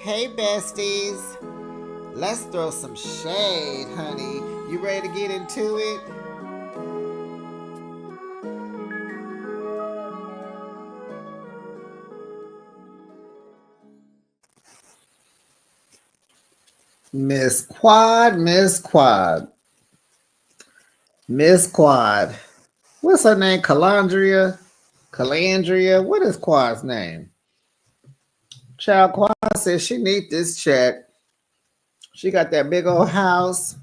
Hey, besties. Let's throw some shade, honey. You ready to get into it? Miss Quad, Miss Quad, Miss Quad. What's her name? Calandria? What is Quad's name? Child Quad says she need this check. She got that big old house.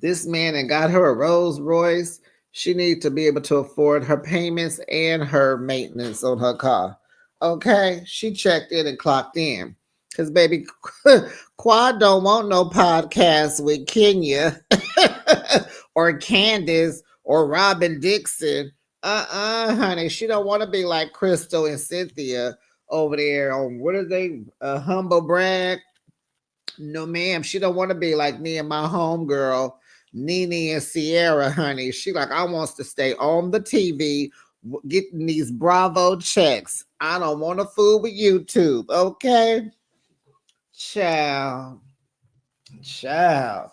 This man and got her a Rolls Royce. She need to be able to afford her payments and her maintenance on her car. Okay, she checked in and clocked in. Cause baby, Quad don't want no podcast with Kenya or Candace or Robin Dixon. Honey, she don't want to be like Crystal and Cynthia over there on what are they? Humble brag. No, ma'am. She don't want to be like me and my homegirl, Nene and Sierra, honey. She like, I wants to stay on the TV getting these Bravo checks. I don't want to fool with YouTube, okay? Child. Child.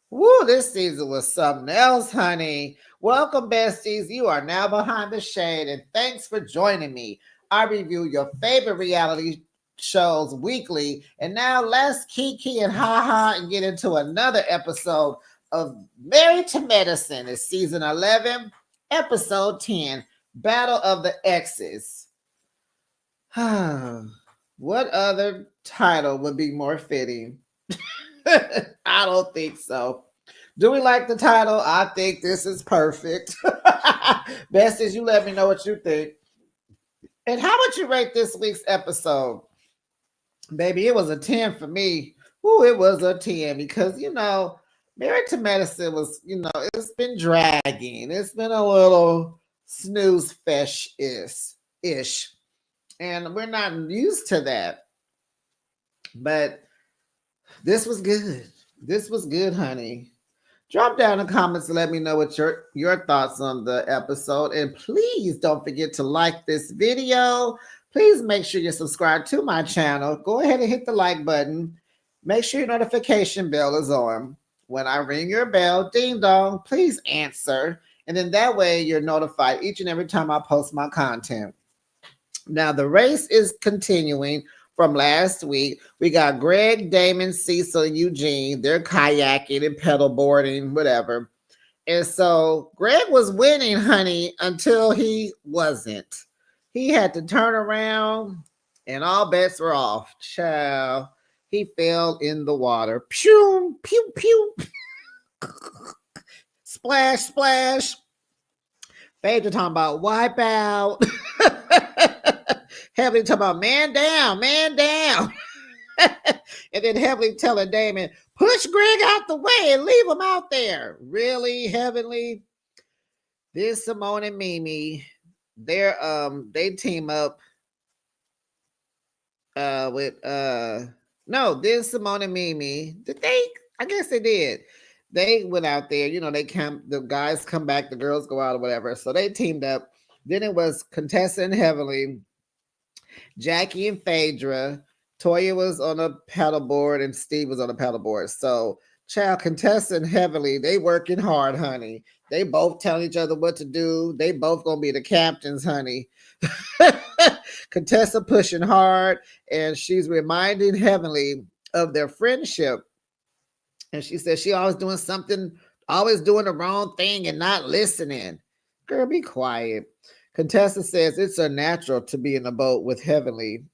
Woo, this season was something else, honey. Welcome, besties. You are now behind the shade, and thanks for joining me. I review your favorite reality shows weekly, and now let's kiki and ha and get into another episode of Married to Medicine. It's season 11, episode 10, Battle of the Exes. What other title would be more fitting? I don't think so. Do we like the title? I think this is perfect. Best is you let me know what you think. And how would you rate this week's episode? Baby, it was a 10 for me. Ooh, it was a 10 because, Married to Medicine was, it's been dragging. It's been a little snooze ish. And we're not used to that. But this was good. This was good, honey. Drop down in the comments and let me know what your thoughts on the episode. And please don't forget to like this video. Please make sure you're subscribed to my channel. Go ahead and hit the like button. Make sure your notification bell is on. When I ring your bell, ding dong, please answer. And then that way you're notified each and every time I post my content. Now, the race is continuing from last week. We got Greg, Damon, Cecil, and Eugene. They're kayaking and pedal boarding, whatever. And so Greg was winning, honey, until he wasn't. He had to turn around and all bets were off. Child, he fell in the water. Pew, pew, pew. Splash, splash. Phaedra talking about wipe out. Heavily talking about man down, man down. And then Heavenly telling Damon, push Greg out the way and leave him out there. Really, Heavenly? This Simone and Mimi, they team up with this Simone and Mimi. Did they? I guess they did. They went out there, the guys come back, the girls go out or whatever. So they teamed up. Then it was Contessa and Heavenly, Jackie and Phaedra. Toya was on a paddleboard and Steve was on a paddleboard. So, child, Contessa and Heavenly, they working hard, honey. They both telling each other what to do. They both gonna be the captains, honey. Contessa pushing hard, and she's reminding Heavenly of their friendship. And she says she always doing something, always doing the wrong thing and not listening. Girl, be quiet. Contessa says it's unnatural to be in a boat with Heavenly.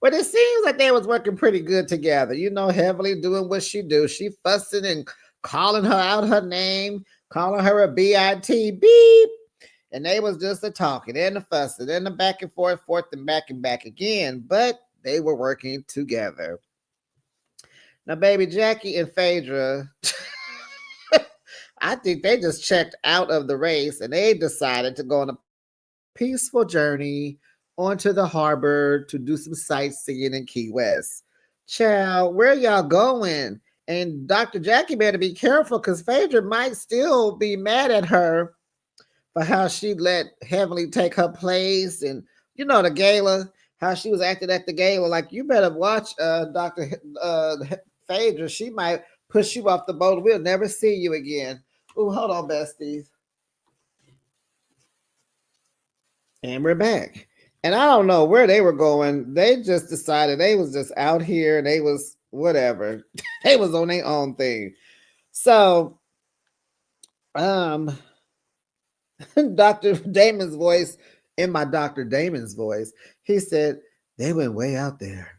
But it seems like they was working pretty good together. Heavenly doing what she do. She fussing and calling her out her name, calling her a B-I-T, beep. And they was just a talking and a fussing and the back and forth and back again. But they were working together. Now, baby, Jackie and Phaedra, I think they just checked out of the race and they decided to go on a peaceful journey onto the harbor to do some sightseeing in Key West. Child, where y'all going? And Dr. Jackie better be careful because Phaedra might still be mad at her for how she let Heavenly take her place and, the gala. how she was acting at the gala. Like, you better watch Dr. Phaedra. She might push you off the boat. We'll never see you again. Oh, hold on, besties. And we're back. And I don't know where they were going. They just decided they was just out here and they was whatever. They was on their own thing. So Dr. Damon's voice, in my Dr. Damon's voice, he said, they went way out there.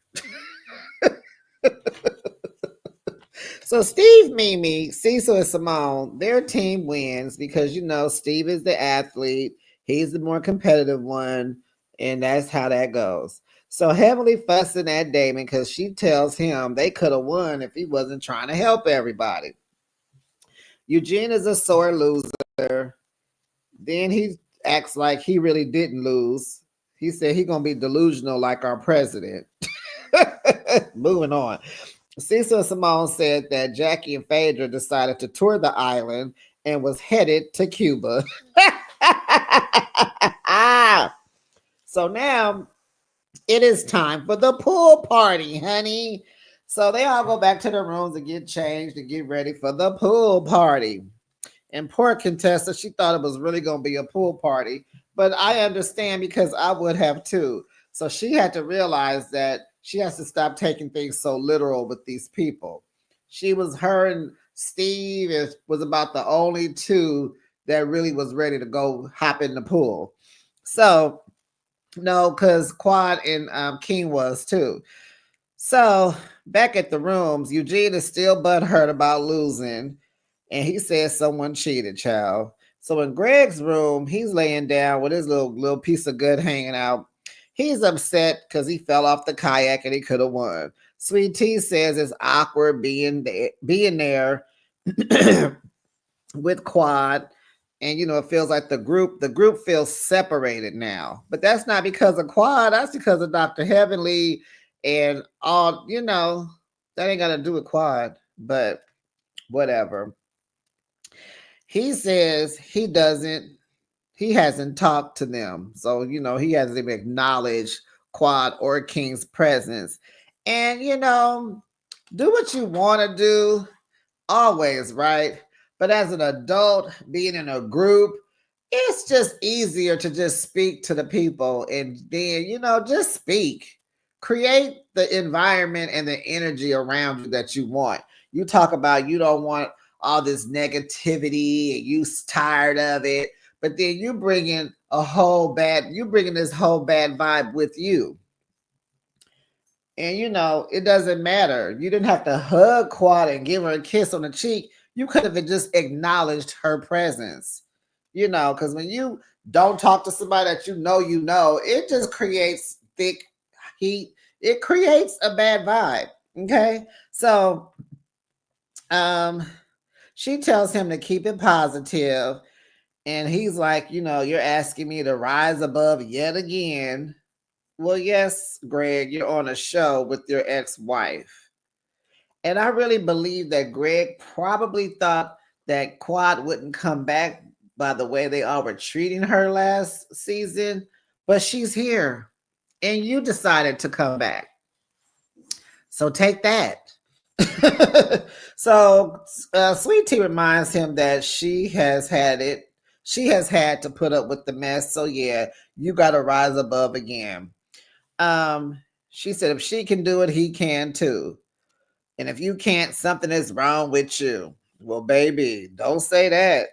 So Steve, Mimi, Cecil, and Simone, their team wins because, you know, Steve is the athlete. He's the more competitive one. And that's how that goes. So Heavenly fussing at Damon because she tells him they could have won if he wasn't trying to help everybody. Eugene is a sore loser. Then he acts like he really didn't lose. He said he's going to be delusional like our president. Moving on. Cecil and Simone said that Jackie and Phaedra decided to tour the island and was headed to Cuba. So now it is time for the pool party, honey. So they all go back to their rooms and get changed and get ready for the pool party. And poor Contessa, she thought it was really going to be a pool party. But I understand because I would have too. So she had to realize that she has to stop taking things so literal with these people. Her and Steve was about the only two that really was ready to go hop in the pool. So, no, because Quad and King was too. So back at the rooms, Eugene is still butthurt about losing. And he says someone cheated, child. So in Greg's room, he's laying down with his little piece of good hanging out. He's upset because he fell off the kayak and he could have won. Sweet Tea says it's awkward being there with Quad. And you know, it feels like the group feels separated now. But that's not because of Quad, that's because of Dr. Heavenly and all, you know, that ain't got to do with Quad, but whatever. He says he hasn't talked to them. So, you know, he hasn't even acknowledged Quad or King's presence. And, you know, do what you want to do always, right? But as an adult, being in a group, it's just easier to just speak to the people and then, you know, just speak. Create the environment and the energy around you that you want. You talk about you don't want all this negativity and you tired of it, but then you bringing this whole bad vibe with you. And you know, it doesn't matter. You didn't have to hug Quad and give her a kiss on the cheek. You could have just acknowledged her presence. You know, because when you don't talk to somebody that you know, it just creates thick heat. It creates a bad vibe. Okay. So she tells him to keep it positive. And he's like, you know, you're asking me to rise above yet again. Well, yes, Greg, you're on a show with your ex-wife. And I really believe that Greg probably thought that Quad wouldn't come back by the way they all were treating her last season, but she's here and you decided to come back. So take that. So Sweet Tea reminds him that she has had to put up with the mess. So yeah, you got to rise above again. She said if she can do it, he can too. And if you can't, something is wrong with you. Well, baby, don't say that.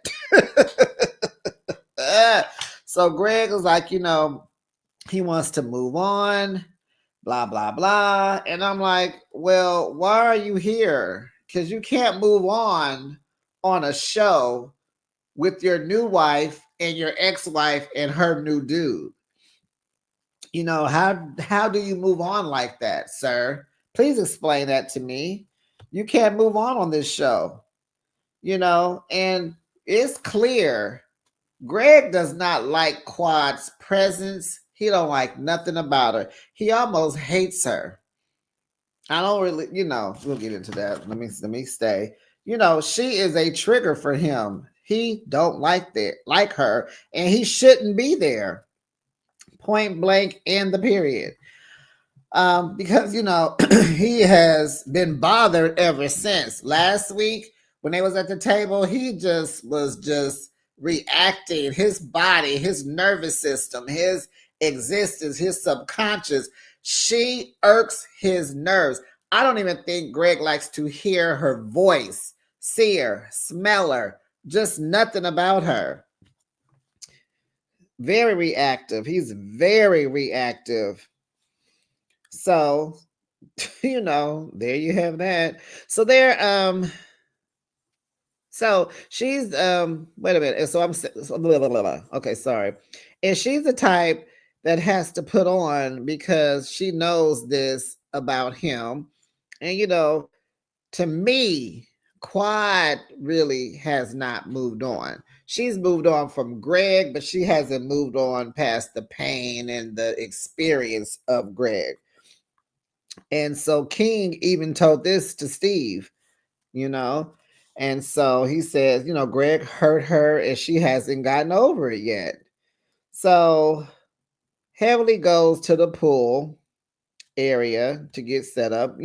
So Greg was like, you know, he wants to move on, blah, blah, blah. And I'm like, well, why are you here? Because you can't move on a show with your new wife and your ex-wife and her new dude. You know, how do you move on like that, sir? Please explain that to me. You can't move on this show. You know, and it's clear Greg does not like Quad's presence. He don't like nothing about her. He almost hates her. I don't really, you know, we'll get into that. Let me stay. You know, she is a trigger for him. He don't like her, and he shouldn't be there. point blank in the period. Because he has been bothered ever since last week when they was at the table. He just was just reacting. His body, his nervous system, his existence, his subconscious. She irks his nerves. I don't even think Greg likes to hear her voice, see her, smell her, just nothing about her. Very reactive. He's very reactive. So, there you have that. So so she's wait a minute. So blah, blah, blah, blah. Okay, sorry. And she's the type that has to put on because she knows this about him. And to me, Quad really has not moved on. She's moved on from Greg, but she hasn't moved on past the pain and the experience of Greg. And so King even told this to Steve, you know. And so he says, Greg hurt her and she hasn't gotten over it yet. So Heavenly goes to the pool area to get set up,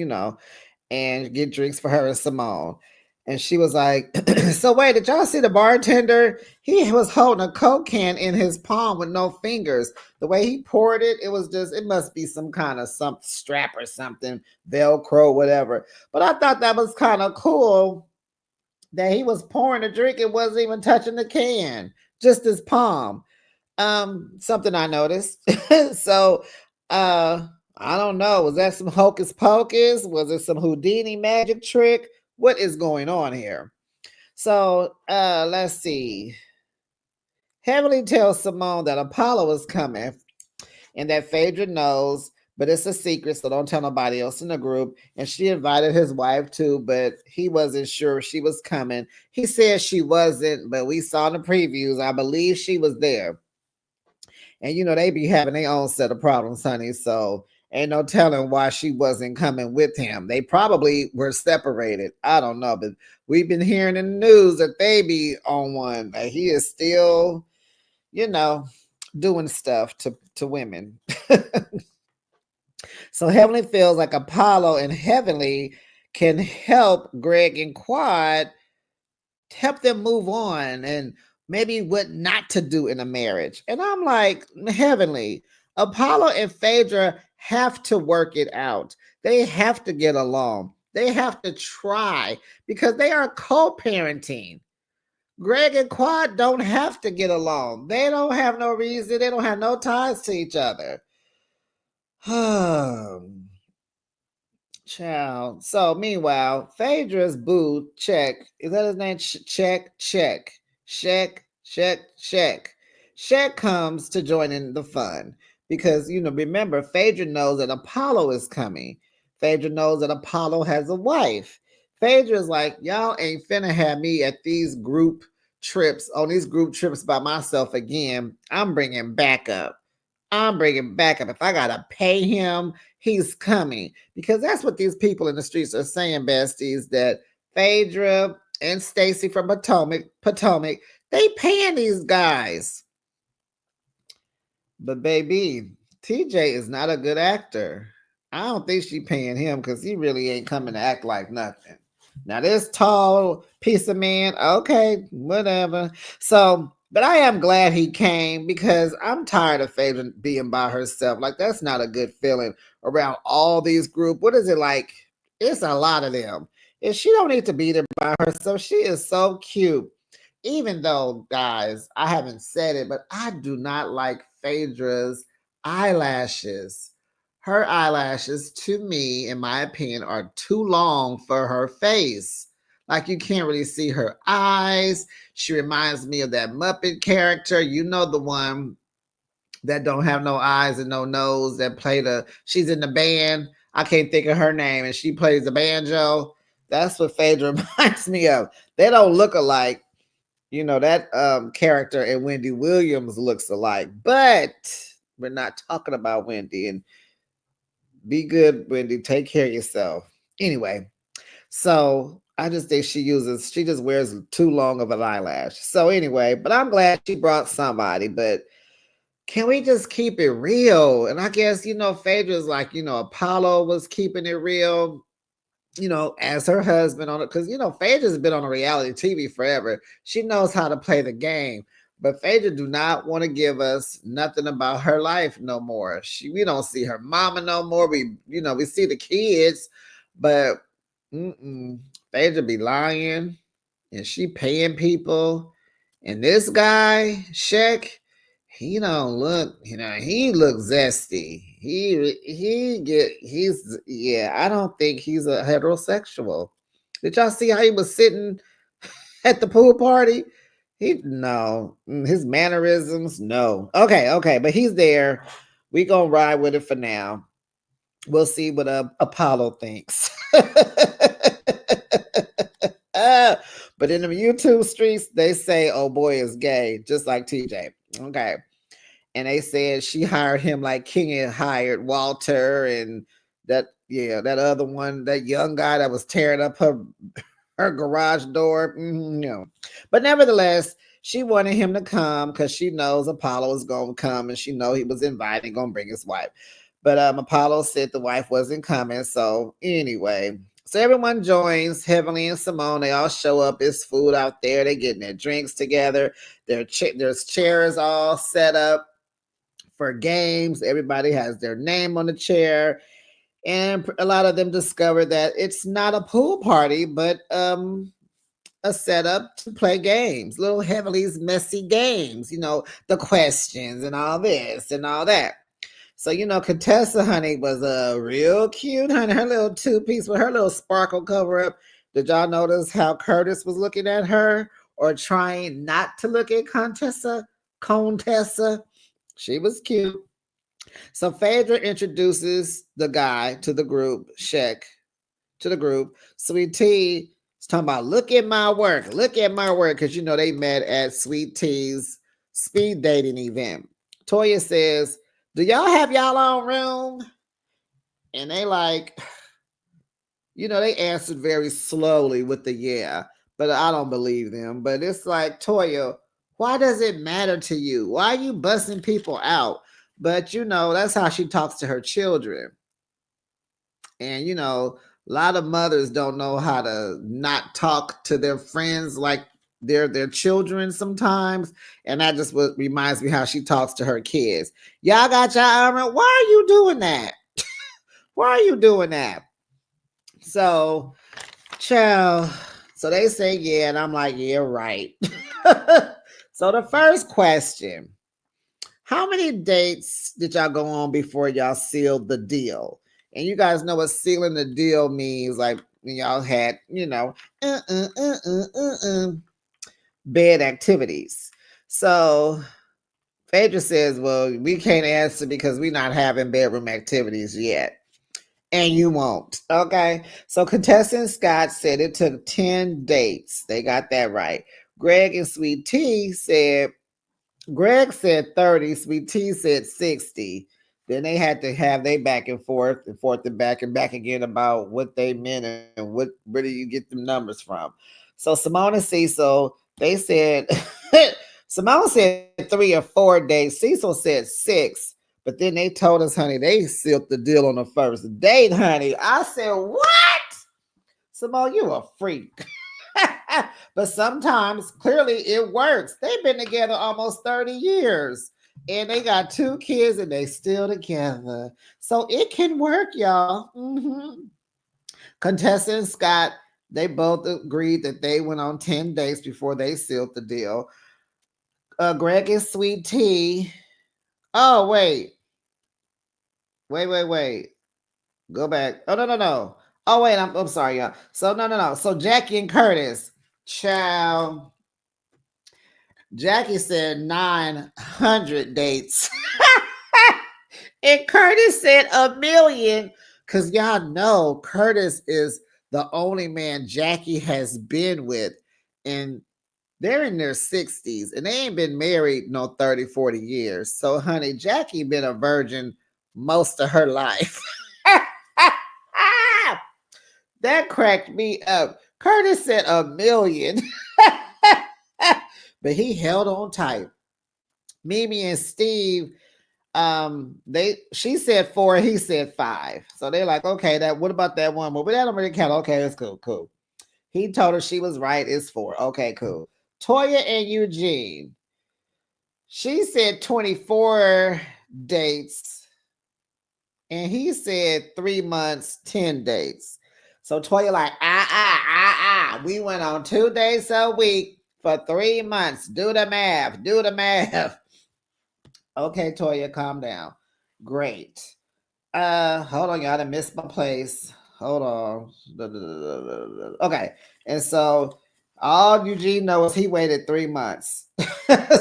and get drinks for her and Simone. And she was like, so wait, did y'all see the bartender? He was holding a Coke can in his palm with no fingers. The way he poured it, it must be some kind of some strap or something, Velcro, whatever. But I thought that was kind of cool that he was pouring a drink and wasn't even touching the can, just his palm. Something I noticed. So I don't know. Was that some hocus pocus? Was it some Houdini magic trick? What is going on here? So let's see. Heavenly tells Simone that Apollo is coming and that Phaedra knows, but it's a secret, so don't tell nobody else in the group. And she invited his wife too, but he wasn't sure she was coming. He said she wasn't, but we saw the previews. I believe she was there. And they be having their own set of problems, honey. So ain't no telling why she wasn't coming with him. They probably were separated. I don't know, but we've been hearing in the news that they be on one. That he is still, doing stuff to women. So Heavenly feels like Apollo and Heavenly can help Greg and Quad, help them move on and maybe what not to do in a marriage. And I'm like, Heavenly, Apollo and Phaedra have to work it out. They have to get along. They have to try because they are co-parenting. Greg and Quad don't have to get along. They don't have no reason. They don't have no ties to each other. Child. So meanwhile, Phaedra's boo check. Is that his name? Check. Check comes to join in the fun because remember, Phaedra knows that Apollo is coming. Phaedra knows that Apollo has a wife. Phaedra's like, y'all ain't finna have me at these group trips, on these group trips by myself again. I'm bringing backup. If I gotta pay him, he's coming. Because that's what these people in the streets are saying, besties, that Phaedra and Stacy from Potomac, they paying these guys. But baby, TJ is not a good actor. I don't think she paying him because he really ain't coming to act like nothing. Now this tall piece of man, okay, whatever. So, but I am glad he came because I'm tired of Phaedra being by herself. Like that's not a good feeling around all these groups. What is it like? It's a lot of them. And she don't need to be there by herself. She is so cute. Even though, guys, I haven't said it, but I do not like Phaedra's eyelashes. Her eyelashes, to me, in my opinion, are too long for her face. Like you can't really see her eyes. She reminds me of that Muppet character. You know, the one that don't have no eyes and no nose that she's in the band. I can't think of her name, and she plays the banjo. That's what Phaedra reminds me of. They don't look alike. That character and Wendy Williams looks alike, but we're not talking about Wendy. And be good, Wendy. Take care of yourself. Anyway, so I just think she just wears too long of an eyelash. So anyway, but I'm glad she brought somebody. But can we just keep it real? And I guess, Phaedra's like, Apollo was keeping it real, as her husband on it. Because, Phaedra's been on a reality TV forever. She knows how to play the game. But Phaedra do not want to give us nothing about her life no more. We don't see her mama no more. We see the kids, but Phaedra be lying and she paying people. And this guy, Shek, he don't look, he looks zesty. I don't think he's a heterosexual. Did y'all see how he was sitting at the pool party? No, his mannerisms, no. Okay, but he's there. We gonna ride with it for now. We'll see what Apollo thinks. But in the YouTube streets, they say, "Oh boy is gay," just like TJ. Okay, and they said she hired him like King hired Walter and that other one, that young guy that was tearing up her garage door. No, but nevertheless, she wanted him to come because she knows Apollo is gonna come, and she know he was invited, gonna bring his wife. But Apollo said the wife wasn't coming. So anyway, so everyone joins. Heavenly and Simone, they all show up. It's food out there. They're getting their drinks together. There's chairs all set up for games. Everybody has their name on the chair. And a lot of them discover that it's not a pool party, but a setup to play games, little Heavenly's messy games, the questions and all this and all that. So, Contessa, honey, was real cute, honey. Her little two-piece with her little sparkle cover up. Did y'all notice how Curtis was looking at her or trying not to look at Contessa? She was cute. So Phaedra introduces the guy to the group, Shek, to the group. Sweet Tea is talking about, look at my work, because, they met at Sweet Tea's speed dating event. Toya says, do y'all have y'all own room? And they they answered very slowly with the yeah, but I don't believe them. But it's like, Toya, why does it matter to you? Why are you busting people out? But, that's how she talks to her children. And, a lot of mothers don't know how to not talk to their friends like their children sometimes. And that just reminds me how she talks to her kids. Y'all got your armor. Why are you doing that? Why are you doing that? So, child, so they say yeah, and I'm like, yeah, right. So the first question, how many dates did y'all go on before y'all sealed the deal? And you guys know what sealing the deal means, like when y'all had, bed activities. So Phaedra says, well, we can't answer because we're not having bedroom activities yet. And you won't. Okay. So contestant Scott said it took 10 dates. They got that right. Greg and Sweet Tea said, Greg said 30, Sweet Tea said 60. Then they had to have they back and forth and back again about what they meant and where do you get the numbers from. So Simone and Cecil, they said Simone said 3 or 4 days. Cecil said 6. But then they told us, honey, they sealed the deal on the first date, honey. I said, what? Simone, you a freak. But sometimes, clearly, it works. They've been together almost 30 years. And they got 2 kids and they still together. So it can work, y'all. Contestant and Scott, they both agreed that they went on 10 dates before they sealed the deal. Greg and Sweet Tea. Oh, wait. Wait. Go back. Oh, no. Oh, wait, I'm sorry, y'all. So, no. So, Jackie and Curtis. Child. Jackie said 900 dates. And Curtis said 1,000,000. Because y'all know Curtis is the only man Jackie has been with. And they're in their 60s. And they ain't been married no 30, 40 years. So, honey, Jackie been a virgin most of her life. That cracked me up. Curtis said 1,000,000. But he held on tight. Mimi and Steve, she said 4, he said 5. So they're like, okay, that what about that one? Well, but that don't really count. Okay, it's cool. He told her she was right. It's 4. Okay, cool. Toya and Eugene. She said 24 dates, and he said 3 months, 10 dates. So Toya like, we went on 2 days a week for 3 months. Do the math. Do the math. Okay, Toya, calm down. Great. Hold on, y'all. I missed my place. Hold on. Okay. And so all Eugene knows he waited 3 months.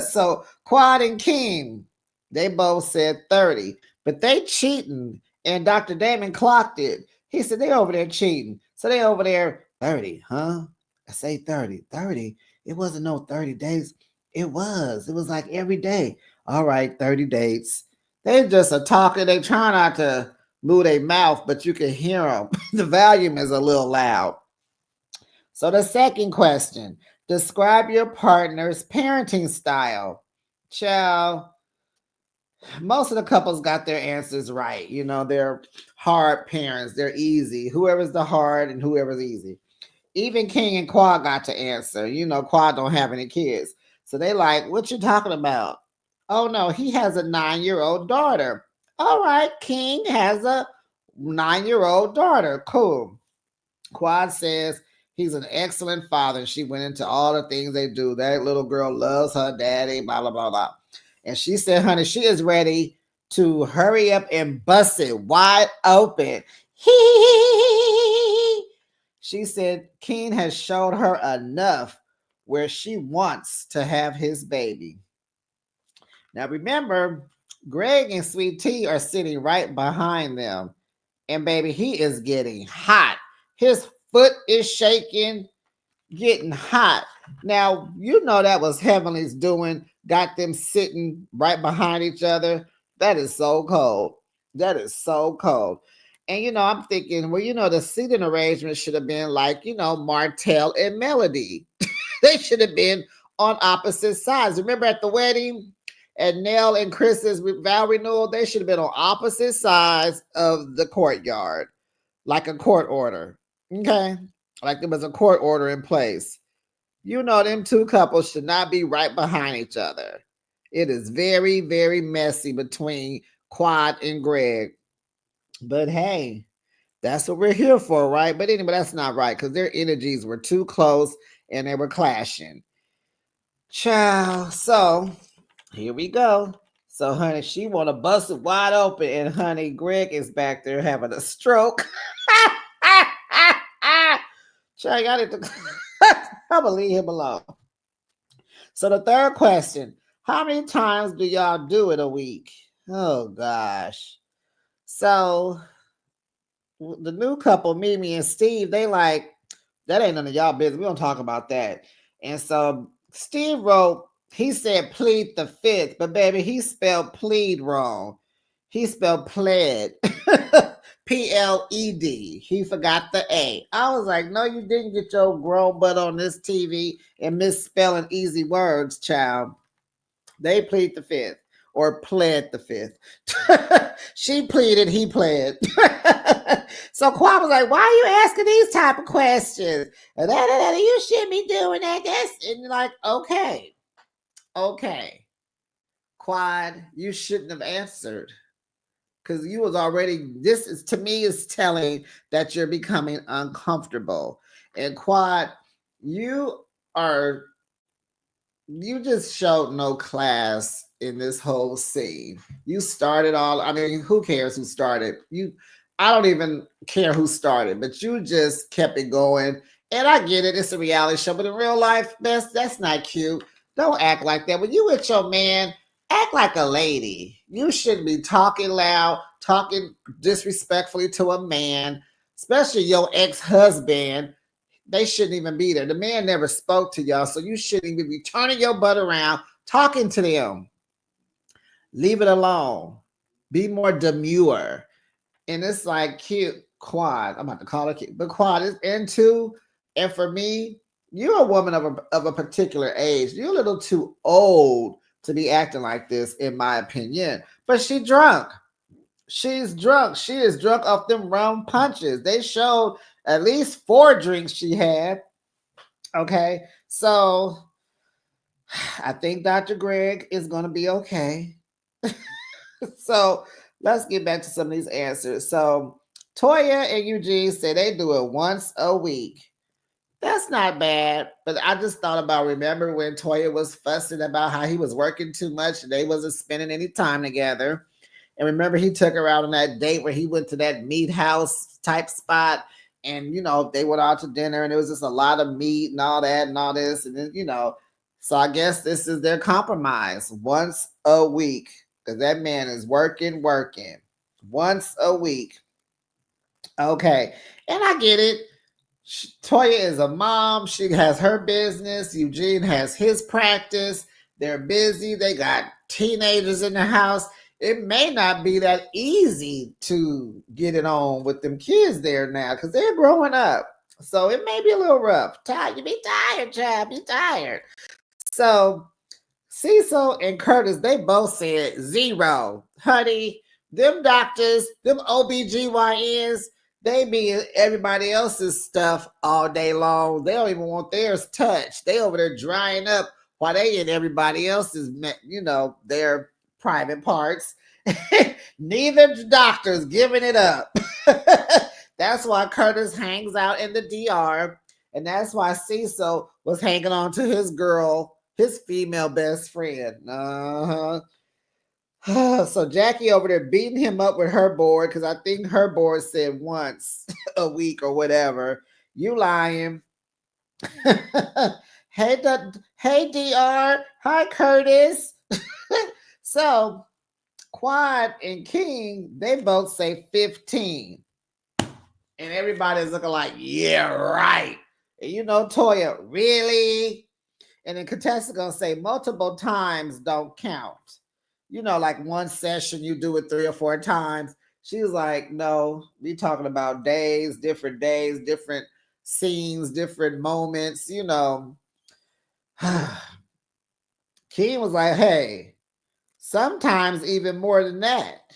So Quad and King, they both said 30, but they cheating. And Dr. Damon clocked it. He said they over there cheating. So they over there 30, huh? I say 30. 30. It wasn't no 30 days. It was. It was like every day. All right, 30 dates. They just are talking. They try not to move their mouth, but you can hear them. The volume is a little loud. So the second question, describe your partner's parenting style. Child, most of the couples got their answers right. You know, they're hard parents. They're easy. Whoever's the hard and whoever's easy. Even King and Quad got to answer. You know, Quad don't have any kids. So they like, what you talking about? Oh no, he has a 9-year-old daughter. All right, King has a 9-year-old daughter. Cool. Quad says he's an excellent father. She went into all the things they do. That little girl loves her daddy, blah, blah, blah, blah. And she said, honey, she is ready to hurry up and bust it wide open. She said King has showed her enough where she wants to have his baby. Now remember, Greg and Sweet Tea are sitting right behind them. And baby, he is getting hot. His foot is shaking, getting hot. Now, you know that was Heavenly's doing, got them sitting right behind each other. That is so cold. That is so cold. And you know, I'm thinking, well, you know, the seating arrangement should have been like, you know, Martell and Melody. They should have been on opposite sides. Remember at the wedding, at Nell and Chris's vow renewal, they should have been on opposite sides of the courtyard, like a court order. Okay? Like there was a court order in place. You know, them two couples should not be right behind each other. It is very, very messy between Quad and Greg. But hey, that's what we're here for, right? But anyway, that's not right because their energies were too close and they were clashing. Ciao. So here we go. So, honey, she want to bust it wide open, and honey, Greg is back there having a stroke. Child, I need to. I'm gonna leave him alone. So the third question: how many times do y'all do it a week? Oh gosh. So the new couple, Mimi and Steve, they like that ain't none of y'all business. We don't talk about that. And so Steve wrote, he said plead the fifth, but baby, he spelled plead wrong. He spelled pled. Pled. He forgot the A. I was like, no, you didn't get your grown butt on this TV and misspelling easy words, child. They plead the fifth or pled the fifth. She pleaded, he pled. So Quad was like, why are you asking these type of questions? You shouldn't be doing that. And you're like, okay. Quad, you shouldn't have answered. Because you was already, this is to me is telling that you're becoming uncomfortable. And Quad, you just showed no class in this whole scene. You started all, I mean, who cares who started? I don't even care who started, but you just kept it going. And I get it, it's a reality show, but in real life, that's not cute. Don't act like that. When you with your man, act like a lady. You shouldn't be talking loud, talking disrespectfully to a man, especially your ex-husband. They shouldn't even be there. The man never spoke to y'all, so you shouldn't even be turning your butt around, talking to them. Leave it alone. Be more demure. And it's like cute. Quad. I'm about to call it cute. But Quad is into, and for me, you're a woman of a particular age. You're a little too old to be acting like this, in my opinion. But she drunk. She's drunk. She is drunk off them rum punches. They showed at least 4 drinks she had. Okay. So I think Dr. Greg is going to be okay. So let's get back to some of these answers. So Toya and Eugene say they do it once a week. That's not bad, but I just thought about, remember when Toya was fussing about how he was working too much and they wasn't spending any time together. And remember he took her out on that date where he went to that meat house type spot, and they went out to dinner and it was just a lot of meat and all that and all this, and then so I guess this is their compromise, once a week, because that man is working once a week. Okay, and I get it. Toya is a mom. She has her business. Eugene has his practice. They're busy. They got teenagers in the house. It may not be that easy to get it on with them kids there now because they're growing up. So it may be a little rough. You be tired, child. Be tired. So Cecil and Curtis, they both said 0. Honey, them doctors, them OBGYNs, they be in everybody else's stuff all day long. They don't even want theirs touched. They over there drying up while they in everybody else's, their private parts. Neither doctor's giving it up. That's why Curtis hangs out in the DR. And that's why Cecil was hanging on to his girl, his female best friend. So Jackie over there beating him up with her board, because I think her board said once a week or whatever. You lying. Hey, DR. Hi, Curtis. So Quad and King, they both say 15. And everybody's looking like, yeah, right. And Toya, really? And then Contessa gonna say multiple times don't count. Like one session, you do it 3 or 4 times. She's like, no, we talking about days, different scenes, different moments, King was like, hey, sometimes even more than that.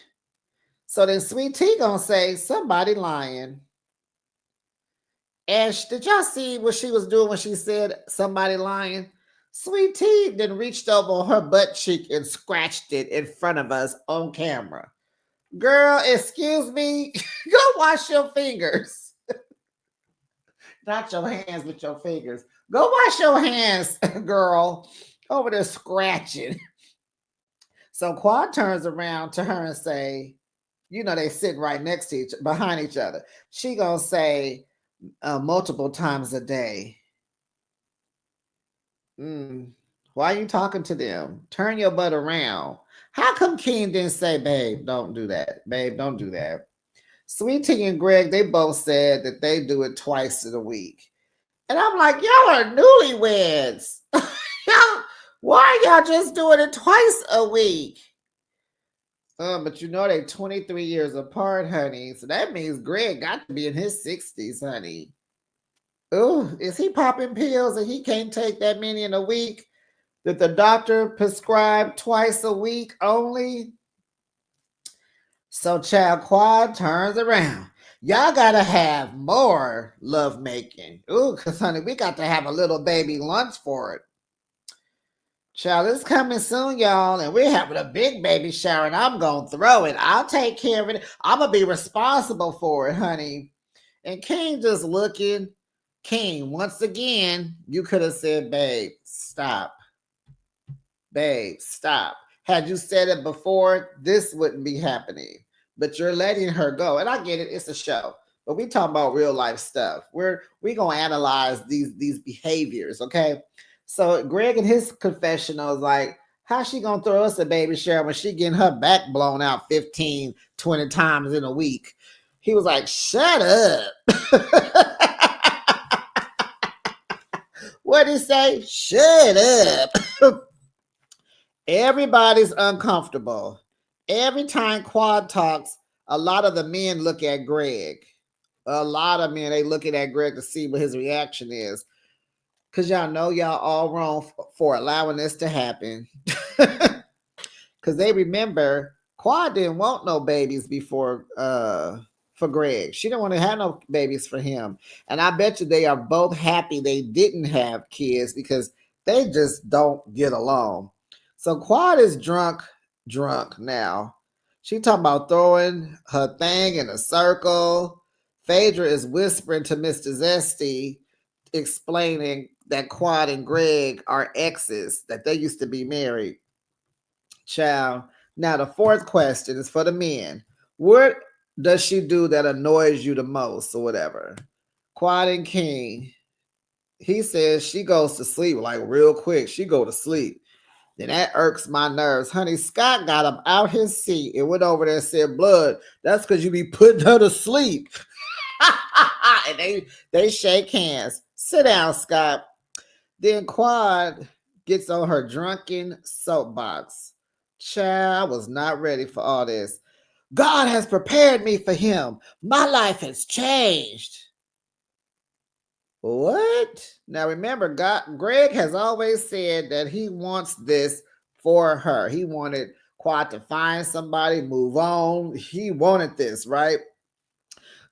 So then Sweet Tea gonna say, somebody lying. Ash, did y'all see what she was doing when she said somebody lying? Sweet Tea then reached over her butt cheek and scratched it in front of us on camera. Girl, excuse me, go wash your fingers. Not your hands, but your fingers. Go wash your hands, girl. Over there scratching. So Quad turns around to her and say, they sitting right next to behind each other. She gonna say multiple times a day. Why are you talking to them? Turn your butt around. How come King didn't say, babe, don't do that? Babe, don't do that. Sweet Tea and Greg, they both said that they do it twice in a week. And I'm like, y'all are newlyweds. Why y'all just doing it twice a week? But they 23 years apart, honey. So that means Greg got to be in his 60s, honey. Oh, is he popping pills and he can't take that many in a week that the doctor prescribed twice a week only? So Child Quad turns around. Y'all gotta have more lovemaking. Ooh, because honey, we got to have a little baby lunch for it. Child, it's coming soon, y'all, and we're having a big baby shower, and I'm gonna throw it. I'll take care of it. I'm gonna be responsible for it, honey. And King just looking. King, once again, you could have said, babe, stop. Babe, stop. Had you said it before, this wouldn't be happening. But you're letting her go. And I get it, it's a show. But we talking about real life stuff. We're gonna analyze these behaviors, okay? So Greg in his confessional is like, how she gonna throw us a baby shower when she getting her back blown out 15, 20 times in a week? He was like, shut up. What did he say? Shut up. Everybody's uncomfortable. Every time Quad talks, a lot of the men look at Greg. A lot of men, they looking at Greg to see what his reaction is. Because y'all know y'all all wrong for allowing this to happen. Because they remember Quad didn't want no babies before for Greg. She didn't want to have no babies for him. And I bet you they are both happy they didn't have kids because they just don't get along. So Quad is drunk now. She talking about throwing her thing in a circle. Phaedra is whispering to Mr. Zesty, explaining that Quad and Greg are exes, that they used to be married. Child. Now, the fourth question is for the men. What does she do that annoys you the most or whatever? Quad and King, he says she goes to sleep like real quick. She go to sleep. Then that irks my nerves. Honey, Scott got up out his seat and went over there and said, Blood, that's because you be putting her to sleep. And they shake hands. Sit down, Scott. Then Quad gets on her drunken soapbox. Child, I was not ready for all this. God has prepared me for him. My life has changed. What? Now remember, Greg has always said that he wants this for her. He wanted Quad to find somebody, move on. He wanted this, right?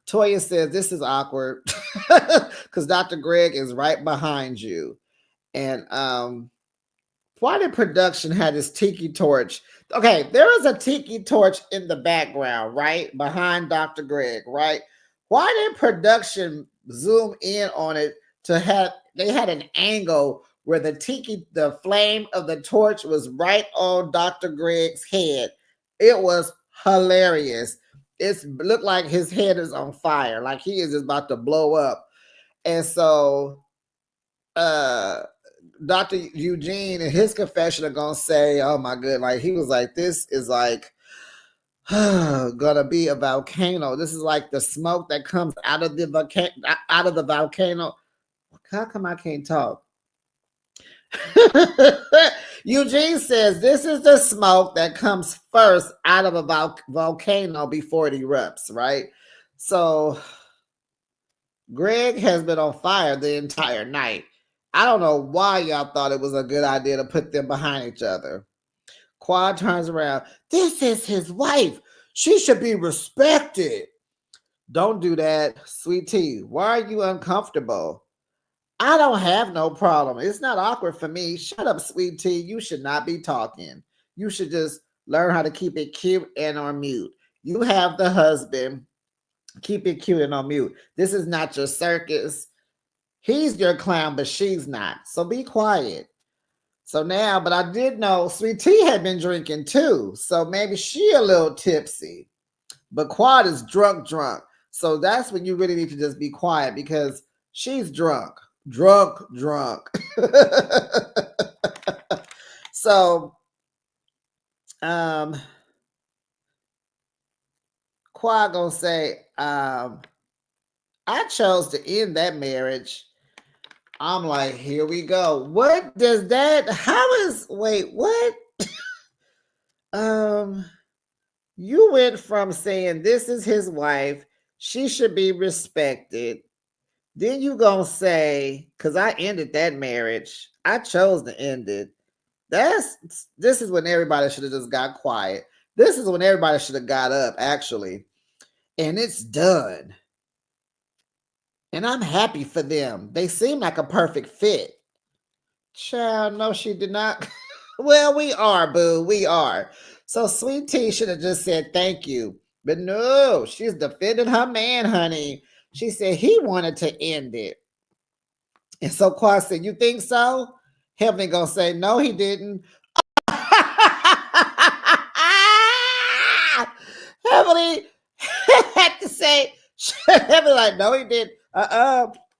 Toya says this is awkward because Dr. Greg is right behind you. And why did production have this tiki torch? Okay, there is a tiki torch in the background, right? Behind Dr. Greg, right? Why did production zoom in on it to have they had an angle where the flame of the torch was right on Dr. Greg's head? It was hilarious. It looked like his head is on fire, like he is just about to blow up. And so Dr. Eugene in his confession are gonna say, "Oh my good," like he was like, "This is like gonna be a volcano. This is like the smoke that comes out of the volcano. How come I can't talk?" Eugene says this is the smoke that comes first out of a volcano before it erupts, right? So Greg has been on fire the entire night. I don't know why y'all thought it was a good idea to put them behind each other. Quad turns around. This is his wife. She should be respected. Don't do that, sweet tea. Why are you uncomfortable? I don't have no problem. It's not awkward for me. Shut up, sweet tea. You should not be talking. You should just learn how to keep it cute and on mute. You have the husband. Keep it cute and on mute. This is not your circus. He's your clown, but she's not. So be quiet. So now, but I did know Sweet Tea had been drinking too. So maybe she a little tipsy. But Quad is drunk. So that's when you really need to just be quiet because she's drunk. So Quad gonna say, I chose to end that marriage. I'm like, here we go. What does that? How is? Wait, what? You went from saying this is his wife, she should be respected. Then you gonna say, because I ended that marriage, I chose to end it. This is when everybody should have just got quiet. This is when everybody should have got up, actually. And it's done. And I'm happy for them. They seem like a perfect fit. Child, no, she did not. Well, we are, boo. We are. So Sweet Tea should have just said thank you. But no, she's defending her man, honey. She said he wanted to end it. And so Quad said, you think so? Heavenly gonna say, no, he didn't. Heavenly had to say, Heavenly like, no, he didn't.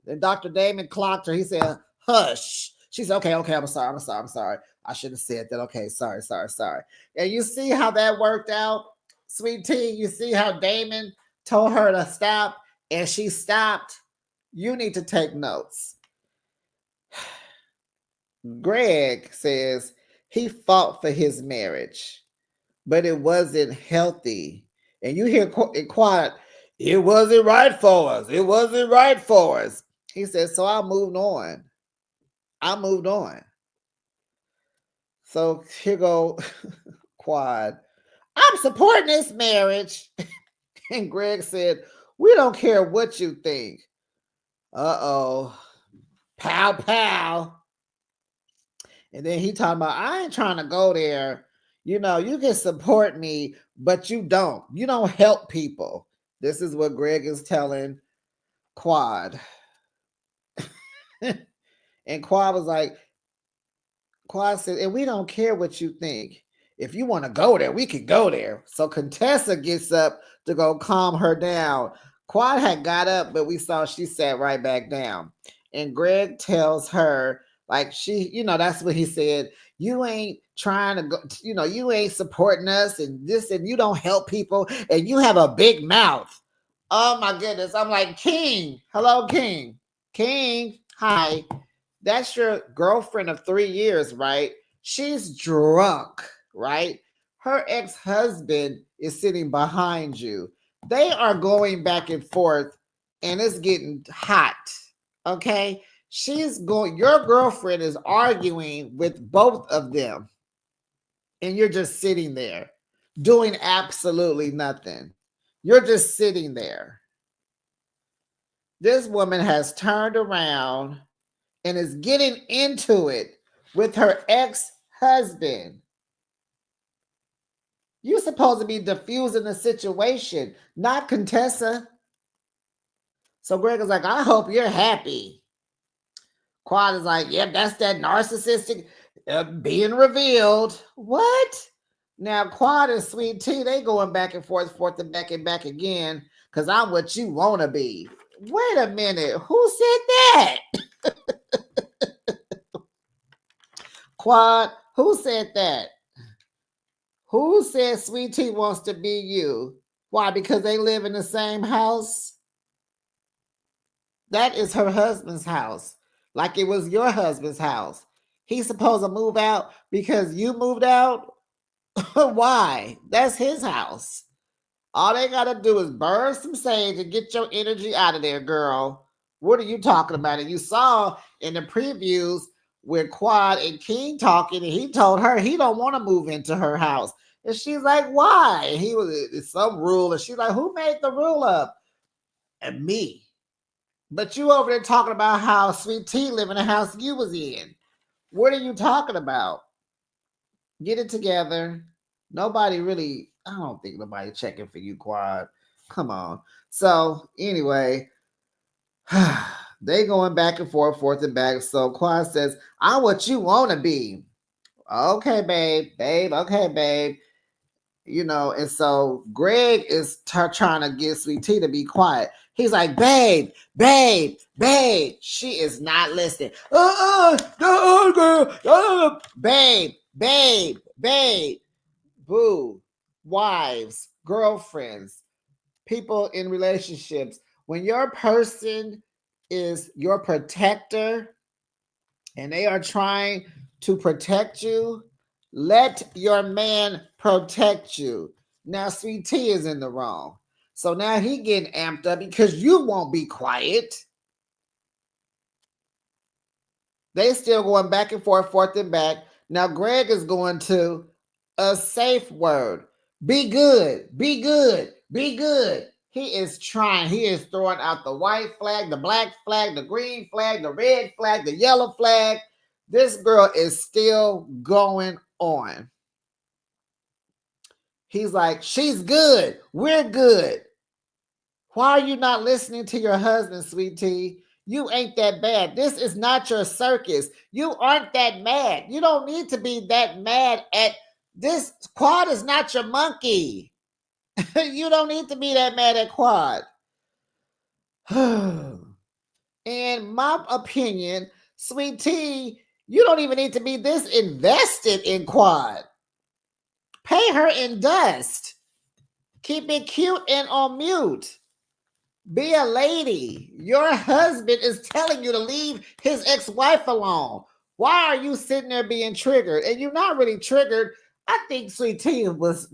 Then Dr. Damon clocked her. He said, hush. She said, okay, I'm sorry. I should have said that. Okay, sorry. And you see how that worked out, Sweet Tea? You see how Damon told her to stop and she stopped? You need to take notes. Greg says he fought for his marriage, but it wasn't healthy. And you hear it quiet, it wasn't right for us. He said, so I moved on. I moved on. So here go Quad. I'm supporting this marriage. And Greg said, we don't care what you think. Uh-oh. Pow, pow. And then he talking about, I ain't trying to go there. You know, you can support me, but you don't. You don't help people. This is what Greg is telling Quad. And Quad was like, Quad said, and we don't care what you think. If you want to go there, we can go there. So Contessa gets up to go calm her down. Quad had got up, but we saw she sat right back down. And Greg tells her, like, that's what he said. You ain't trying to go, you ain't supporting us and this, and you don't help people, and you have a big mouth. Oh my goodness. I'm like, King. Hello, King. King. Hi. That's your girlfriend of 3 years, right? She's drunk, right? Her ex-husband is sitting behind you. They are going back and forth, and it's getting hot. Okay? Your girlfriend is arguing with both of them, and you're just sitting there doing absolutely nothing. You're just sitting there. This woman has turned around and is getting into it with her ex-husband. You're supposed to be diffusing the situation, not Contessa. So Greg is like, I hope you're happy. Quad is like, yep, that's that narcissistic being revealed. What? Now Quad and Sweet Tea, they going back and forth and back again, because I'm what you want to be. Wait a minute, who said that? Quad, who said that? Who said Sweet Tea wants to be you? Why? Because they live in the same house? That is her husband's house. Like it was your husband's house. He's supposed to move out because you moved out? Why? That's his house. All they got to do is burn some sage and get your energy out of there, girl. What are you talking about? And you saw in the previews with Quad and King talking, and he told her he don't want to move into her house. And she's like, why? And he was, it's some rule. And she's like, who made the rule up? And me. But you over there talking about how Sweet Tea live in the house you was in. What are you talking about? Get it together. Nobody really, I don't think nobody checking for you, Quad. Come on. So anyway, they going back and forth and back. So Quad says, I'm what you want to be. Okay, babe, okay, babe. And so Greg is trying to get Sweet Tea to be quiet. He's like, babe. She is not listening. Babe. Boo. Wives, girlfriends, people in relationships. When your person is your protector and they are trying to protect you, let your man protect you. Now, Sweet Tea is in the wrong. So now he getting amped up because you won't be quiet. They still going back and forth and back. Now Greg is going to a safe word. Be good. He is trying. He is throwing out the white flag, the black flag, the green flag, the red flag, the yellow flag. This girl is still going on. He's like, she's good. We're good. Why are you not listening to your husband, Sweet Tea? You ain't that bad. This is not your circus. You aren't that mad. You don't need to be that mad at this. Quad is not your monkey. You don't need to be that mad at Quad. In my opinion, Sweet Tea, you don't even need to be this invested in Quad. Pay her in dust. Keep it cute and on mute. Be a lady. Your husband is telling you to leave his ex-wife alone. Why are you sitting there being triggered? And you're not really triggered. I think Sweet Tea was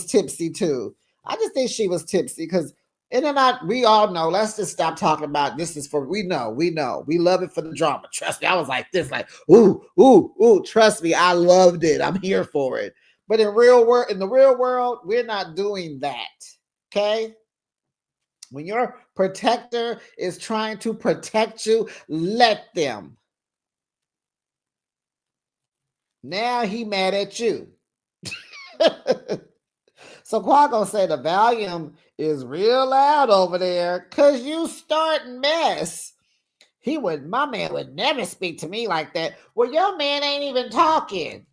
tipsy too. I just think she was tipsy because And then we all know, let's just stop talking about this is for, we know, we love it for the drama. Trust me, I was like this, like, ooh, trust me, I loved it. I'm here for it. But in the real world, we're not doing that. Okay? When your protector is trying to protect you, let them. Now he mad at you. So Quad gonna say the volume is real loud over there because you starting mess. My man would never speak to me like that. Well, your man ain't even talking.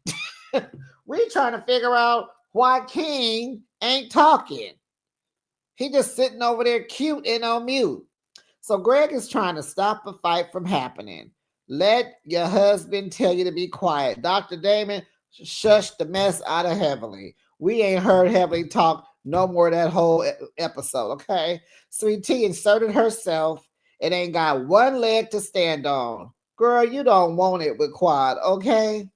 We trying to figure out why King ain't talking. He just sitting over there cute and on mute. So Greg is trying to stop a fight from happening. Let your husband tell you to be quiet. Dr. Damon, shush the mess out of Heavenly. We ain't heard Heavenly talk no more that whole episode, okay? Sweet Tea inserted herself and ain't got one leg to stand on. Girl, you don't want it with Quad, okay?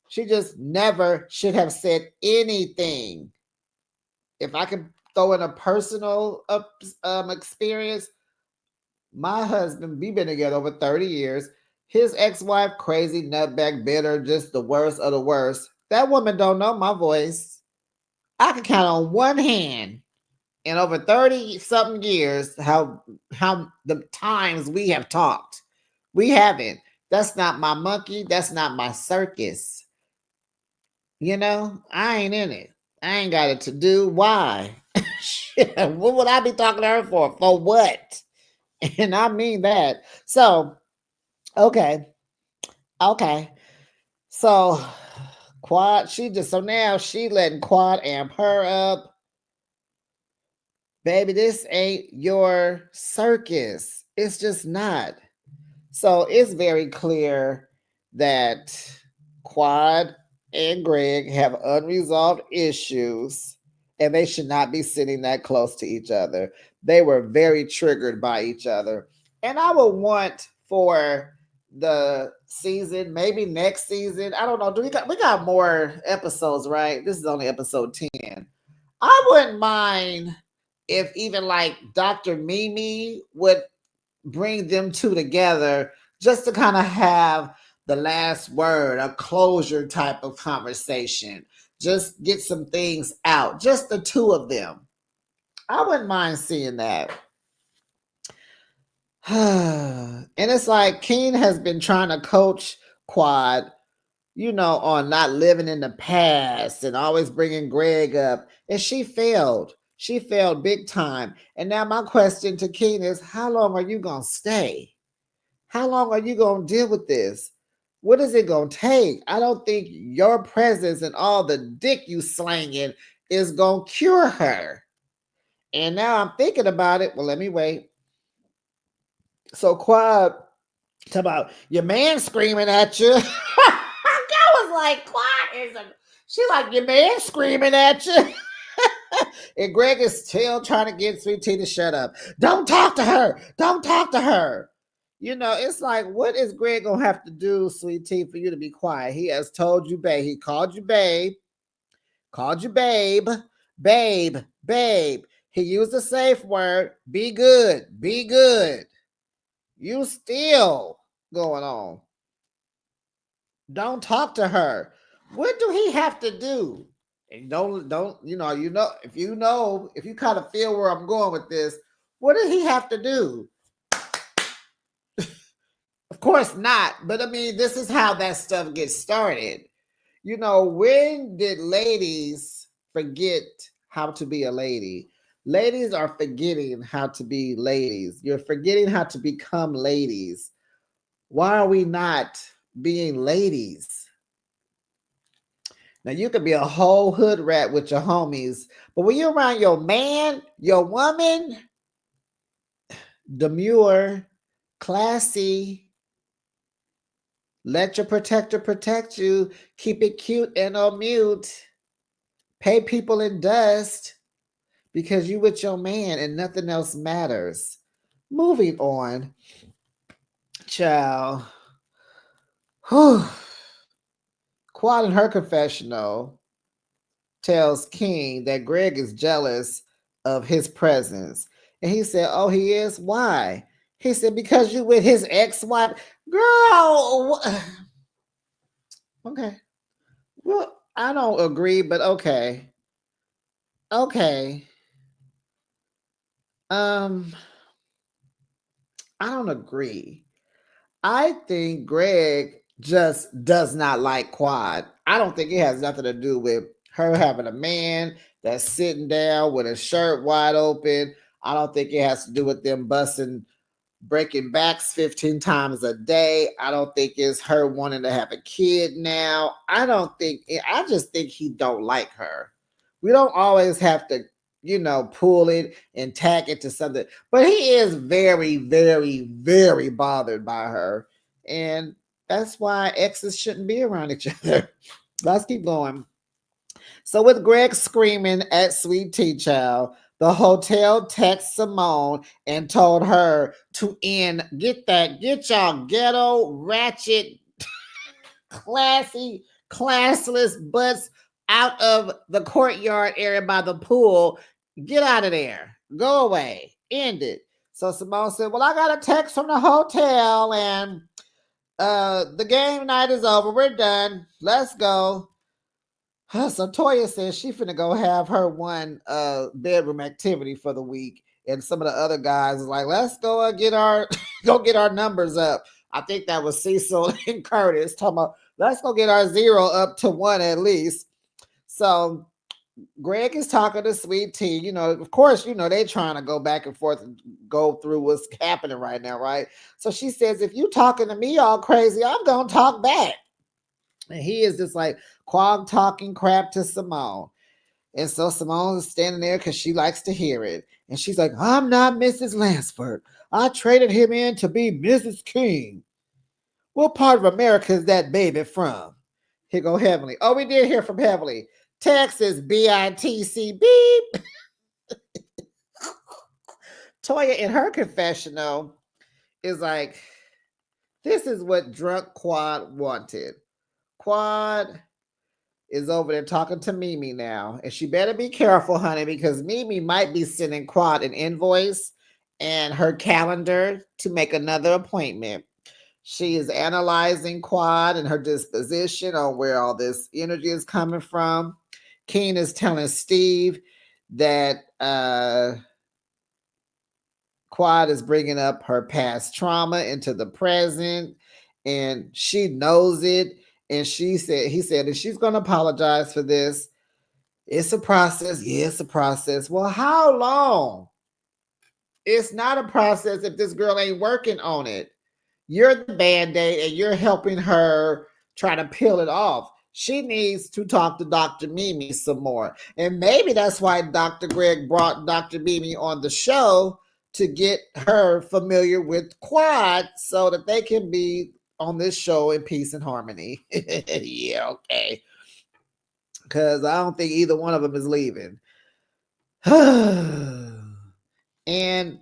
She just never should have said anything. If I could throw in a personal experience, my husband, we've been together over 30 years. His ex-wife, crazy, nutbag, bitter, just the worst of the worst. That woman don't know my voice. I can count on one hand in over 30 something years how the times we have talked. We haven't. That's not my monkey. That's not my circus. You know, I ain't in it. I ain't got it to do. Why? What would I be talking to her for? For what? And I mean that. So, okay. Okay. So so now she letting Quad amp her up. Baby, this ain't your circus. It's just not. So it's very clear that Quad and Greg have unresolved issues and they should not be sitting that close to each other. They were very triggered by each other. And I would want for the season, maybe next season. I don't know. We got more episodes, right? This is only episode 10. I wouldn't mind if even like Dr. Mimi would bring them two together just to kind of have the last word, a closure type of conversation. Just get some things out, just the two of them. I wouldn't mind seeing that. And it's like Keen has been trying to coach Quad, on not living in the past and always bringing Greg up. And she failed. She failed big time. And now my question to Keen is, how long are you going to stay? How long are you going to deal with this? What is it going to take? I don't think your presence and all the dick you slanging is going to cure her. And now I'm thinking about it. Well, let me wait. So Quad, talk about your man screaming at you. I was like, Quad is she like, your man screaming at you. And Greg is still trying to get Sweet Tea to shut up. Don't talk to her. Don't talk to her. It's like, what is Greg gonna have to do, Sweet Tea, for you to be quiet? He has told you, babe. He called you, babe. Called you, babe. Babe, babe. He used a safe word. Be good. Be good. You still going on. Don't talk to her. What do he have to do? And don't if you kind of feel where I'm going with this, what does he have to do? Of course not. But I mean, this is how that stuff gets started. When did ladies forget how to be a lady? Ladies are forgetting how to be ladies. You're forgetting how to become ladies. Why are we not being ladies? Now, you could be a whole hood rat with your homies, but when you're around your man, your woman, demure, classy, let your protector protect you, keep it cute and on mute, pay people in dust because you with your man and nothing else matters. Moving on, child. Whew. Quad in her confessional tells King that Greg is jealous of his presence. And he said, "Oh, he is? Why?" He said, "Because you with his ex-wife." Girl, okay. Well, I don't agree, but okay. Okay. Um, I don't agree. I think Greg just does not like Quad. I don't think it has nothing to do with her having a man that's sitting down with a shirt wide open. I don't think it has to do with them busting breaking backs 15 times a day. I don't think it's her wanting to have a kid now. I just think he don't like her. We don't always have to, pull it and tag it to something. But he is very, very, very bothered by her. And that's why exes shouldn't be around each other. Let's keep going. So with Greg screaming at Sweet Tea Child, the hotel texted Simone and told her to get y'all ghetto, ratchet, classy, classless butts out of the courtyard area by the pool. Get out of there. Go away. End it. So Simone said, "Well, I got a text from the hotel and the game night is over. We're done. Let's go." So Toya says she finna go have her one bedroom activity for the week, and some of the other guys is like, "Let's go get our go get our numbers up." I think that was Cecil and Curtis talking about, "Let's go get our zero up to one at least." So Greg is talking to Sweet Tea. Of course, they trying to go back and forth and go through what's happening right now, right? So she says, "If you talking to me all crazy, I'm gonna talk back." And he is just like Quag talking crap to Simone. And so Simone is standing there because she likes to hear it. And she's like, "I'm not Mrs. Lansford. I traded him in to be Mrs. King. What part of America is that baby from?" Here go Heavenly. Oh, we did hear from Heavenly. Texas, BITC, beep. Toya in her confessional is like, "This is what drunk Quad wanted. Quad is over there talking to Mimi now. And she better be careful, honey, because Mimi might be sending Quad an invoice and her calendar to make another appointment. She is analyzing Quad and her disposition on where all this energy is coming from. Keen is telling Steve that Quad is bringing up her past trauma into the present, and she knows it. And he said, and she's going to apologize for this. It's a process. Yeah, it's a process. Well, how long? It's not a process if this girl ain't working on it. You're the band-aid and you're helping her try to peel it off. She needs to talk to Dr. Mimi some more. And maybe that's why Dr. Greg brought Dr. Mimi on the show, to get her familiar with Quad so that they can be on this show in peace and harmony. Yeah, okay. Because I don't think either one of them is leaving. And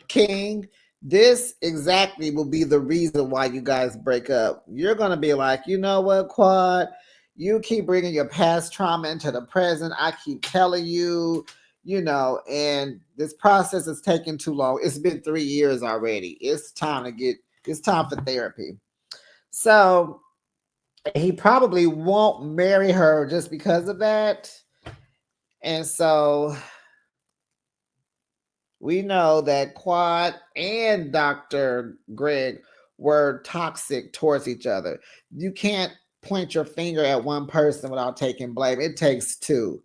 King, this exactly will be the reason why you guys break up. You're gonna be like, "You know what, Quad? You keep bringing your past trauma into the present. I keep telling you, and this process is taking too long. It's been 3 years already. It's time for therapy." So he probably won't marry her just because of that. And so we know that Quad and Dr. Greg were toxic towards each other. You can't point your finger at one person without taking blame. It takes two.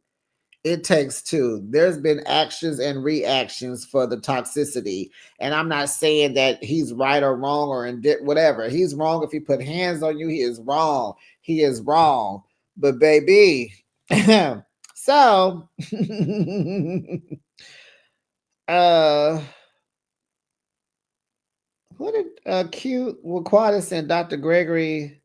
It takes two. There's been actions and reactions for the toxicity. And I'm not saying that he's right or wrong or whatever. He's wrong if he put hands on you. He is wrong. He is wrong. But baby, so uh what did cute Quadis and Dr. Gregory?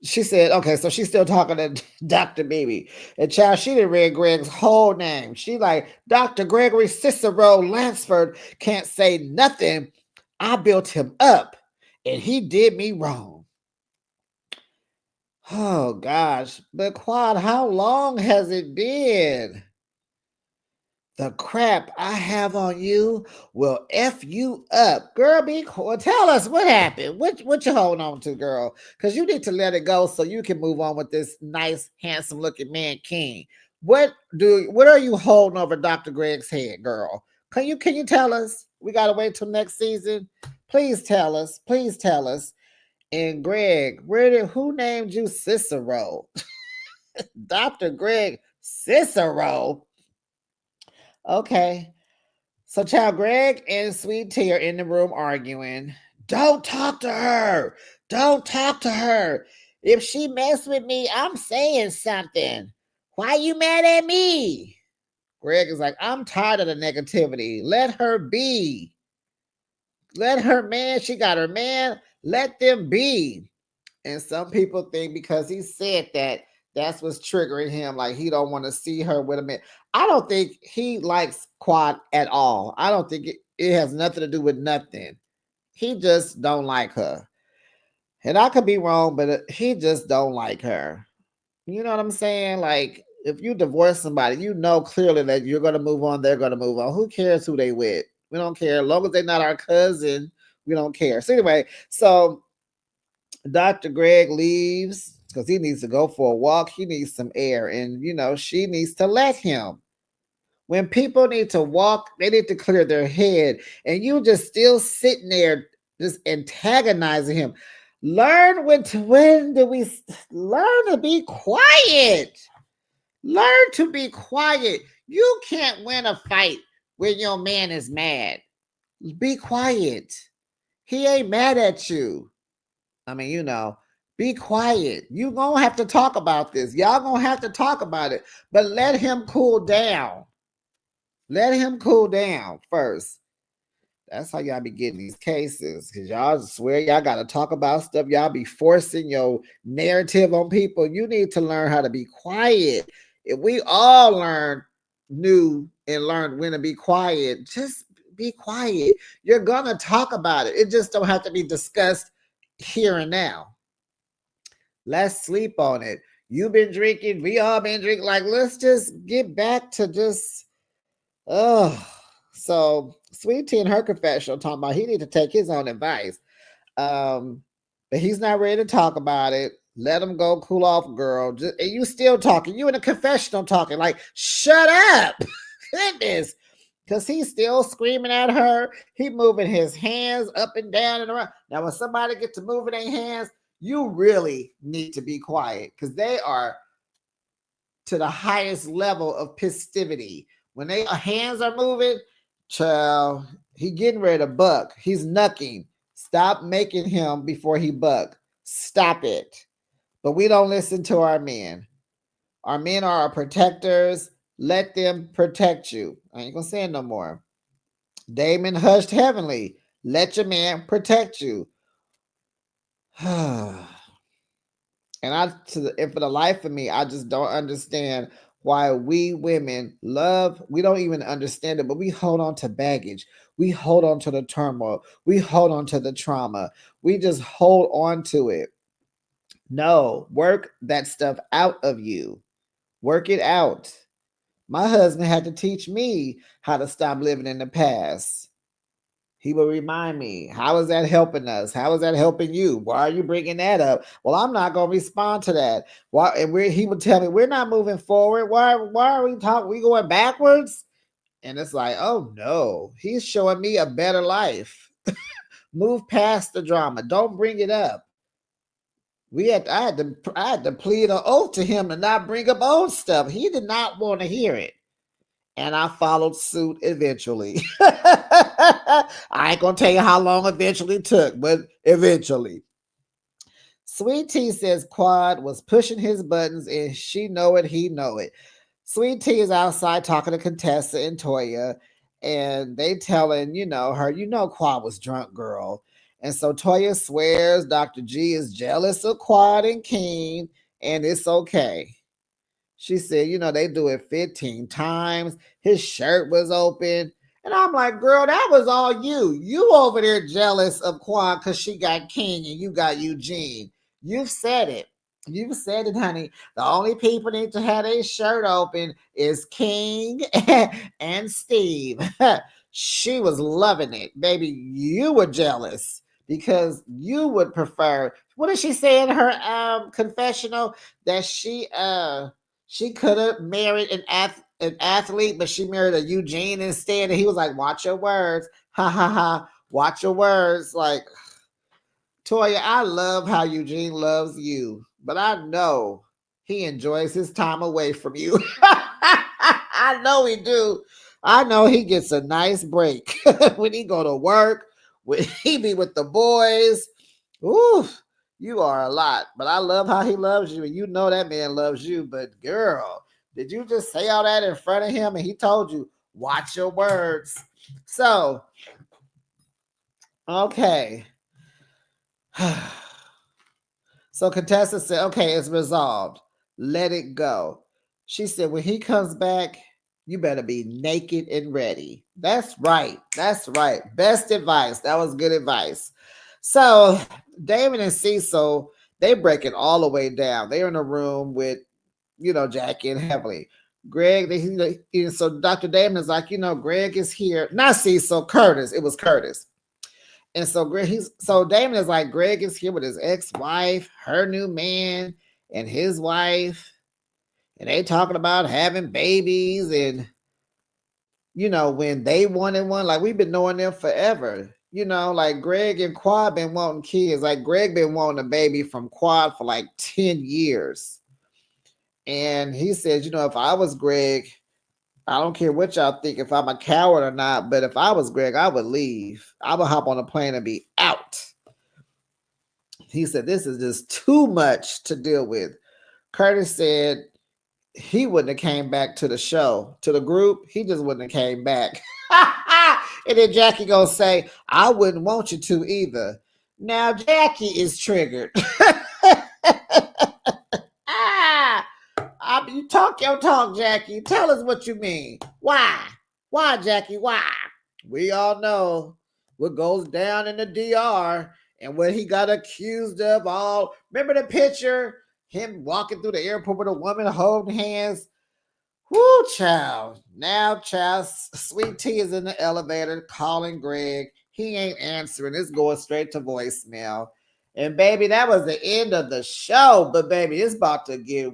She said, okay, so she's still talking to Dr. Baby. And child, she didn't read Greg's whole name. She like, "Dr. Gregory Cicero Lansford can't say nothing. I built him up and he did me wrong." Oh gosh. But Quad, how long has it been? The crap I have on you will F you up. Girl, be cool. Tell us what happened. What you holding on to, girl? Because you need to let it go so you can move on with this nice, handsome looking man king. What are you holding over Dr. Greg's head, girl? Can you tell us? We gotta wait till next season. Please tell us. Please tell us. And Greg, who named you Cicero? Dr. Greg Cicero. Okay. So, child, Greg and Sweet Tea are in the room arguing. Don't talk to her. Don't talk to her. If she mess with me, I'm saying something. Why you mad at me? Greg is like, I'm tired of the negativity. Let her be. Let her man. She got her man. Let them be. And some people think because he said that, that's what's triggering him. Like he don't want to see her with a man. I don't think he likes Quad at all. I don't think it has nothing to do with nothing. He just don't like her. And I could be wrong, but he just don't like her. You know what I'm saying? Like if you divorce somebody, you know clearly that you're going to move on. They're going to move on. Who cares who they with? We don't care. As long as they're not our cousin, we don't care. So anyway, so Dr. Greg leaves because he needs to go for a walk. He needs some air. And, she needs to let him. When people need to walk, they need to clear their head. And you just still sitting there just antagonizing him. When do we learn to be quiet? Learn to be quiet. You can't win a fight when your man is mad. Be quiet. He ain't mad at you. I mean, be quiet. You gonna have to talk about this. Y'all gonna have to talk about it. But let him cool down. Let him cool down first. That's how y'all be getting these cases. Because y'all swear y'all got to talk about stuff. Y'all be forcing your narrative on people. You need to learn how to be quiet. If we all knew and learned when to be quiet, just be quiet. You're going to talk about it. It just don't have to be discussed here and now. Let's sleep on it. You've been drinking. We all been drinking. Like, let's just get back to just, So Sweet Tea in her confessional talking about he need to take his own advice. But he's not ready to talk about it. Let him go cool off, girl. And you still talking. You in a confessional talking. Like, shut up. Goodness. Because he's still screaming at her. He moving his hands up and down and around. Now, when somebody gets to moving their hands, you really need to be quiet because they are to the highest level of festivity. When their hands are moving, child, he getting ready to buck. He's knucking. Stop making him before he buck. Stop it. But we don't listen to our men. Our men are our protectors. Let them protect you. I ain't gonna say it no more. Damon hushed heavenly. Let your man protect you. And for the life of me, I just don't understand why we women we don't even understand it, but we hold on to baggage. We hold on to the turmoil. We hold on to the trauma. We just hold on to it. No, work that stuff out of you. Work it out. My husband had to teach me how to stop living in the past. He would remind me, how is that helping us? How is that helping you? Why are you bringing that up? Well, I'm not going to respond to that. Why? And he would tell me, we're not moving forward. Why are we talking? We going backwards? And it's like, oh no, he's showing me a better life. Move past the drama. Don't bring it up. I had to plead an oath to him to not bring up old stuff. He did not want to hear it. And I followed suit eventually. I ain't gonna tell you how long eventually took, but eventually. Sweet Tea says Quad was pushing his buttons and she know it, he know it. Sweet Tea is outside talking to Contessa and Toya, and they telling, her, Quad was drunk, girl. And so Toya swears Dr. G is jealous of Quad and King, and it's okay. She said, they do it 15 times. His shirt was open. And I'm like, girl, that was all you. You over there jealous of Quan because she got King and you got Eugene. You've said it. You said it, honey. The only people need to have their shirt open is King and Steve. She was loving it. Baby, you were jealous because you would prefer. What did she say in her confessional? That she could have married an athlete, but she married a Eugene instead. And he was like, watch your words. Ha ha ha. Watch your words. Like, Toya, I love how Eugene loves you, but I know he enjoys his time away from you. I know he do. I know he gets a nice break when he go to work, when he be with the boys. Ooh, you are a lot, but I love how he loves you, and you know that man loves you. But girl, did you just say all that in front of him, and he told you watch your words? So, okay. So Contessa said, okay, it's resolved. Let it go. She said, when he comes back, you better be naked and ready. That's right. That's right. Best advice. That was good advice. So David and Cecil, they break it all the way down. They're in a room with, Jackie and Heavenly. Greg, so Dr. Damon is like, Greg is here. Not Cecil, Curtis. It was Curtis. And so Damon is like, Greg is here with his ex-wife, her new man, and his wife, and they talking about having babies, and when they wanted one, like we've been knowing them forever. Like Greg and Quad been wanting kids. Like Greg been wanting a baby from Quad for like 10 years. And he says, if I was Greg, I don't care what y'all think, if I'm a coward or not, but if I was Greg, I would leave. I would hop on a plane and be out. He said, this is just too much to deal with. Curtis said he wouldn't have came back to the show, to the group. He just wouldn't have came back. And then Jackie gonna say, I wouldn't want you to either. Now Jackie is triggered. You talk your talk, Jackie. Tell us what you mean. Why? Why, Jackie? Why? We all know what goes down in the DR and what he got accused of. All remember the picture? Him walking through the airport with a woman holding hands. Whoo, child. Now, child, Sweet Tea is in the elevator calling Greg. He ain't answering. It's going straight to voicemail. And baby, that was the end of the show. But baby, it's about to get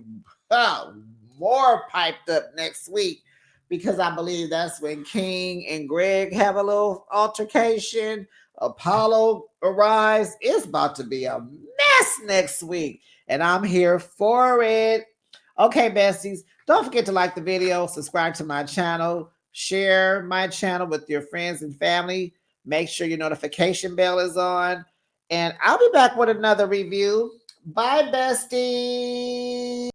more piped up next week, because I believe that's when King and Greg have a little altercation. Apollo arrives. It's about to be a mess next week, and I'm here for it. Okay, besties, don't forget to like the video, subscribe to my channel, share my channel with your friends and family. Make sure your notification bell is on, and I'll be back with another review. Bye, besties.